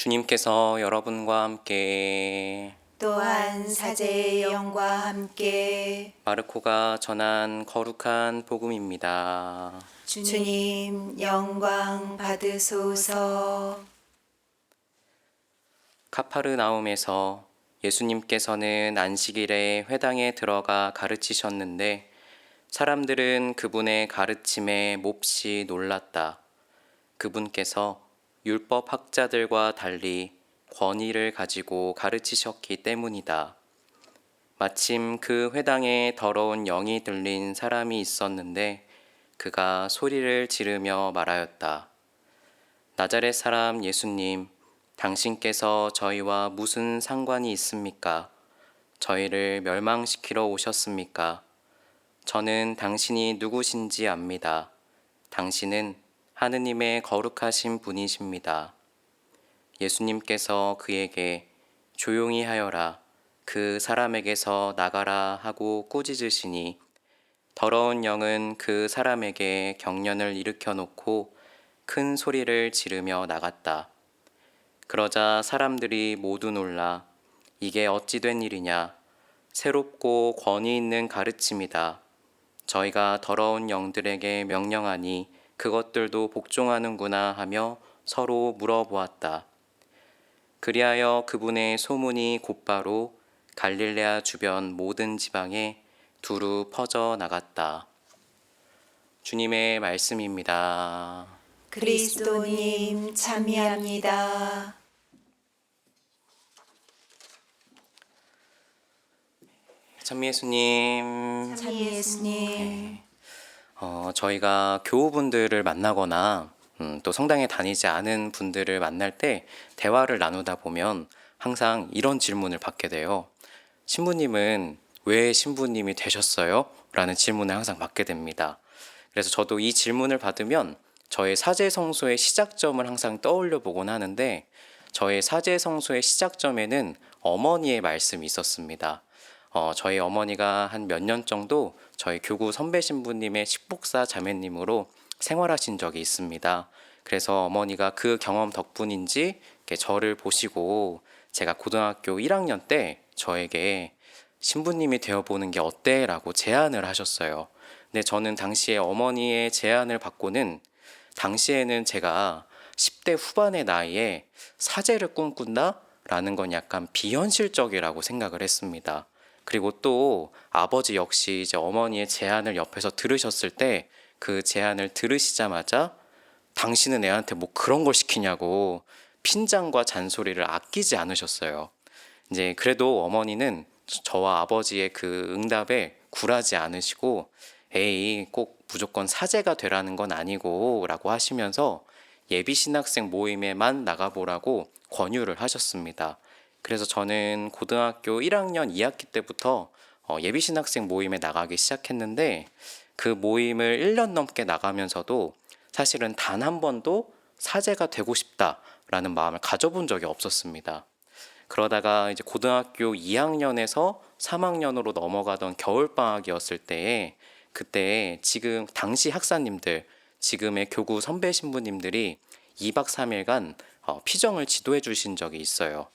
주님께서 여러분과 함께 또한 사제의 영과 함께 마르코가 전한 거룩한 복음입니다. 주님 영광 받으소서. 카파르나움에서 예수님께서는 안식일에 회당에 들어가 가르치셨는데 사람들은 그분의 가르침에 몹시 놀랐다. 그분께서 율법 학자들과 달리 권위를 가지고 가르치셨기 때문이다. 마침 그 회당에 더러운 영이 들린 사람이 있었는데 그가 소리를 지르며 말하였다. 나자렛 사람 예수님, 당신께서 저희와 무슨 상관이 있습니까? 저희를 멸망시키러 오셨습니까? 저는 당신이 누구신지 압니다. 당신은 하느님의 거룩하신 분이십니다. 예수님께서 그에게 조용히 하여라, 그 사람에게서 나가라 하고 꾸짖으시니 더러운 영은 그 사람에게 경련을 일으켜 놓고 큰 소리를 지르며 나갔다. 그러자 사람들이 모두 놀라 이게 어찌 된 일이냐? 새롭고 권위 있는 가르침이다. 저희가 더러운 영들에게 명령하니 그것들도 복종하는구나 하며 서로 물어보았다. 그리하여 그분의 소문이 곧바로 갈릴레아 주변 모든 지방에 두루 퍼져 나갔다. 주님의 말씀입니다. 그리스도님 참여합니다. 참 예수님. 참 예수님. 저희가 교우분들을 만나거나 또 성당에 다니지 않은 분들을 만날 때 대화를 나누다 보면 항상 이런 질문을 받게 돼요. 신부님은 왜 신부님이 되셨어요? 라는 질문을 항상 받게 됩니다. 그래서 저도 이 질문을 받으면 저의 사제성소의 시작점을 항상 떠올려 보곤 하는데 저의 사제성소의 시작점에는 어머니의 말씀이 있었습니다. 저희 어머니가 한 몇 년 정도 저희 교구 선배 신부님의 식복사 자매님으로 생활하신 적이 있습니다. 그래서 어머니가 그 경험 덕분인지 이렇게 저를 보시고 제가 고등학교 1학년 때 저에게 신부님이 되어보는 게 어때? 라고 제안을 하셨어요. 근데 저는 당시에 어머니의 제안을 받고는 당시에는 제가 10대 후반의 나이에 사제를 꿈꾼다? 라는 건 약간 비현실적이라고 생각을 했습니다. 그리고 또 아버지 역시 이제 어머니의 제안을 옆에서 들으셨을 때 그 제안을 들으시자마자 당신은 애한테 뭐 그런 걸 시키냐고 핀잔과 잔소리를 아끼지 않으셨어요. 이제 그래도 어머니는 저와 아버지의 그 응답에 굴하지 않으시고 에이 꼭 무조건 사제가 되라는 건 아니고 라고 하시면서 예비신학생 모임에만 나가보라고 권유를 하셨습니다. 그래서 저는 고등학교 1학년 2학기 때부터 예비신학생 모임에 나가기 시작했는데 그 모임을 1년 넘게 나가면서도 사실은 단 한 번도 사제가 되고 싶다라는 마음을 가져본 적이 없었습니다. 그러다가 이제 고등학교 2학년에서 3학년으로 넘어가던 겨울방학이었을 때에 그때 지금 당시 학사님들, 지금의 교구 선배 신부님들이 2박 3일간 피정을 지도해 주신 적이 있어요.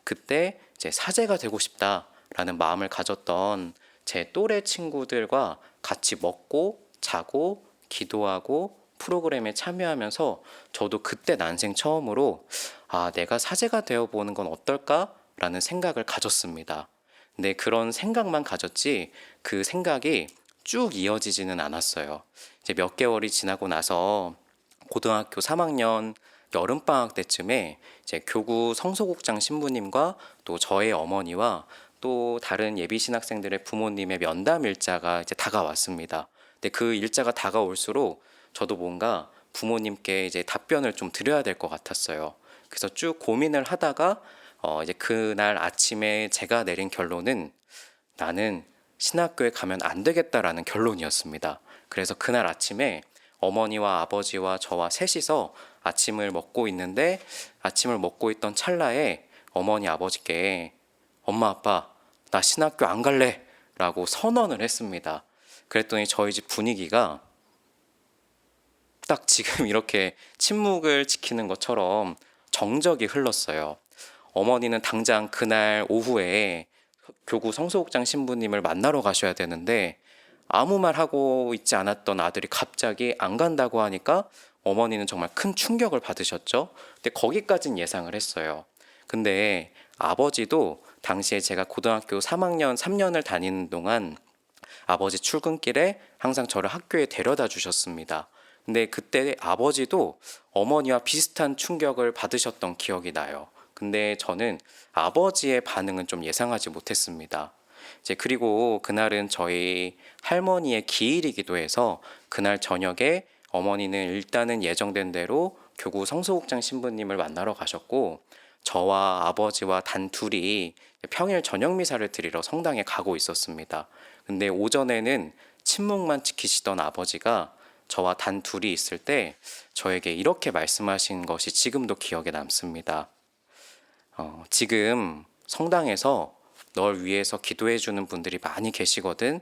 그때 이제 사제가 되고 싶다라는 마음을 가졌던 제 또래 친구들과 같이 먹고 자고 기도하고 프로그램에 참여하면서 저도 그때 난생 처음으로 내가 사제가 되어보는 건 어떨까라는 생각을 가졌습니다. 근데 그런 생각만 가졌지 그 생각이 쭉 이어지지는 않았어요. 이제 몇 개월이 지나고 나서 고등학교 3학년 여름방학 때쯤에 이제 교구 성소국장 신부님과 또 저의 어머니와 또 다른 예비신학생들의 부모님의 면담 일자가 이제 다가왔습니다. 근데 그 일자가 다가올수록 저도 뭔가 부모님께 이제 답변을 좀 드려야 될 것 같았어요. 그래서 쭉 고민을 하다가 이제 그날 아침에 제가 내린 결론은 나는 신학교에 가면 안 되겠다라는 결론이었습니다. 그래서 그날 아침에 어머니와 아버지와 저와 셋이서 아침을 먹고 있는데 아침을 먹고 있던 찰나에 어머니 아버지께 엄마 아빠 나 신학교 안 갈래 라고 선언을 했습니다. 그랬더니 저희 집 분위기가 딱 지금 이렇게 침묵을 지키는 것처럼 정적이 흘렀어요. 어머니는 당장 그날 오후에 교구 성소극장 신부님을 만나러 가셔야 되는데 아무 말 하고 있지 않았던 아들이 갑자기 안 간다고 하니까 어머니는 정말 큰 충격을 받으셨죠. 근데 거기까진 예상을 했어요. 근데 아버지도 당시에 제가 고등학교 3학년, 3년을 다니는 동안 아버지 출근길에 항상 저를 학교에 데려다 주셨습니다. 근데 그때 아버지도 어머니와 비슷한 충격을 받으셨던 기억이 나요. 근데 저는 아버지의 반응은 좀 예상하지 못했습니다. 이제 그리고 그날은 저희 할머니의 기일이기도 해서 그날 저녁에 어머니는 일단은 예정된 대로 교구 성소극장 신부님을 만나러 가셨고 저와 아버지와 단 둘이 평일 저녁 미사를 드리러 성당에 가고 있었습니다. 근데 오전에는 침묵만 지키시던 아버지가 저와 단 둘이 있을 때 저에게 이렇게 말씀하신 것이 지금도 기억에 남습니다. 지금 성당에서 널 위해서 기도해 주는 분들이 많이 계시거든.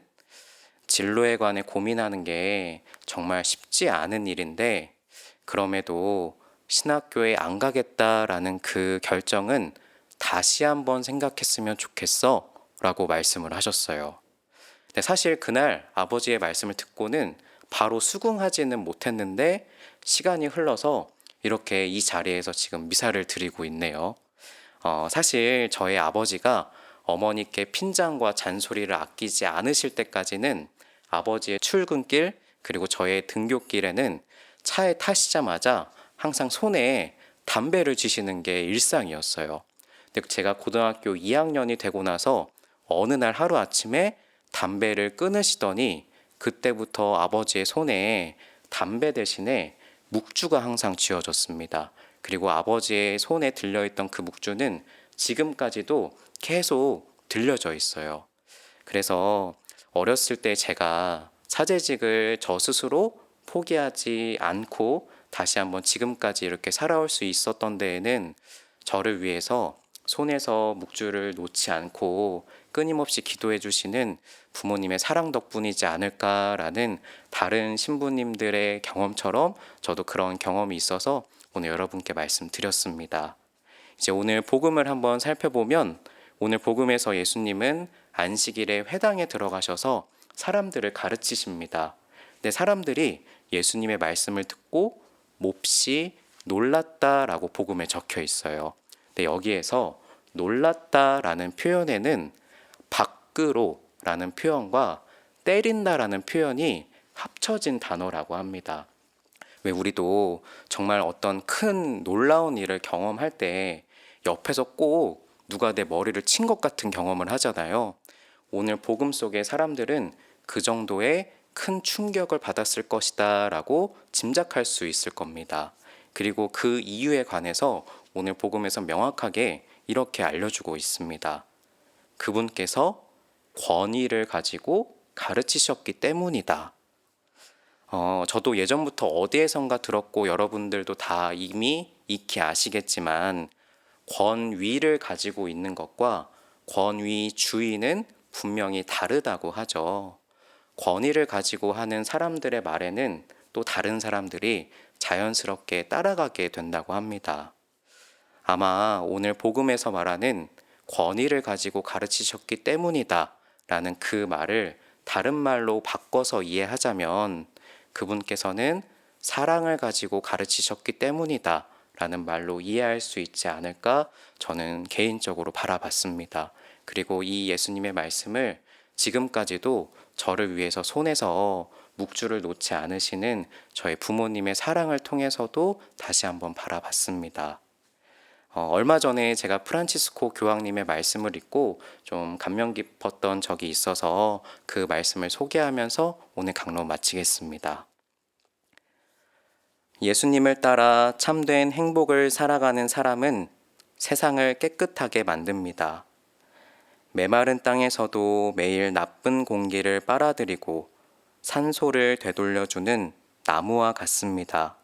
진로에 관해 고민하는 게 정말 쉽지 않은 일인데 그럼에도 신학교에 안 가겠다라는 그 결정은 다시 한번 생각했으면 좋겠어 라고 말씀을 하셨어요. 근데 사실 그날 아버지의 말씀을 듣고는 바로 수긍하지는 못했는데 시간이 흘러서 이렇게 이 자리에서 지금 미사를 드리고 있네요. 사실 저희 아버지가 어머니께 핀잔과 잔소리를 아끼지 않으실 때까지는 아버지의 출근길 그리고 저의 등굣길에는 차에 타시자마자 항상 손에 담배를 쥐시는 게 일상이었어요. 근데 제가 고등학교 2학년이 되고 나서 어느 날 하루아침에 담배를 끊으시더니 그때부터 아버지의 손에 담배 대신에 묵주가 항상 쥐어졌습니다. 그리고 아버지의 손에 들려있던 그 묵주는 지금까지도 계속 들려져 있어요. 그래서 어렸을 때 제가 사제직을 저 스스로 포기하지 않고 다시 한번 지금까지 이렇게 살아올 수 있었던 데에는 저를 위해서 손에서 묵주를 놓지 않고 끊임없이 기도해 주시는 부모님의 사랑 덕분이지 않을까라는 다른 신부님들의 경험처럼 저도 그런 경험이 있어서 오늘 여러분께 말씀드렸습니다. 이제 오늘 복음을 한번 살펴보면 오늘 복음에서 예수님은 안식일에 회당에 들어가셔서 사람들을 가르치십니다. 근데 사람들이 예수님의 말씀을 듣고 몹시 놀랐다라고 복음에 적혀 있어요. 근데 여기에서 놀랐다라는 표현에는 밖으로라는 표현과 때린다라는 표현이 합쳐진 단어라고 합니다. 왜 우리도 정말 어떤 큰 놀라운 일을 경험할 때 옆에서 꼭 누가 내 머리를 친 것 같은 경험을 하잖아요. 오늘 복음 속의 사람들은 그 정도의 큰 충격을 받았을 것이다 라고 짐작할 수 있을 겁니다. 그리고 그 이유에 관해서 오늘 복음에서 명확하게 이렇게 알려주고 있습니다. 그분께서 권위를 가지고 가르치셨기 때문이다. 저도 예전부터 어디에선가 들었고 여러분들도 다 이미 익히 아시겠지만 권위를 가지고 있는 것과 권위주의는 분명히 다르다고 하죠. 권위를 가지고 하는 사람들의 말에는 또 다른 사람들이 자연스럽게 따라가게 된다고 합니다. 아마 오늘 복음에서 말하는 권위를 가지고 가르치셨기 때문이다 라는 그 말을 다른 말로 바꿔서 이해하자면 그분께서는 사랑을 가지고 가르치셨기 때문이다 라는 말로 이해할 수 있지 않을까 저는 개인적으로 바라봤습니다. 그리고 이 예수님의 말씀을 지금까지도 저를 위해서 손에서 묵주를 놓지 않으시는 저희 부모님의 사랑을 통해서도 다시 한번 바라봤습니다. 얼마 전에 제가 프란치스코 교황님의 말씀을 읽고 좀 감명 깊었던 적이 있어서 그 말씀을 소개하면서 오늘 강론 마치겠습니다. 예수님을 따라 참된 행복을 살아가는 사람은 세상을 깨끗하게 만듭니다. 메마른 땅에서도 매일 나쁜 공기를 빨아들이고 산소를 되돌려주는 나무와 같습니다.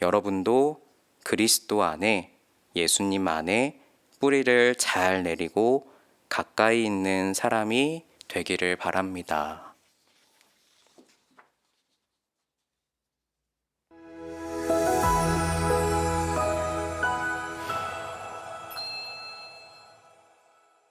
여러분도 그리스도 안에 예수님 안에 뿌리를 잘 내리고 가까이 있는 사람이 되기를 바랍니다.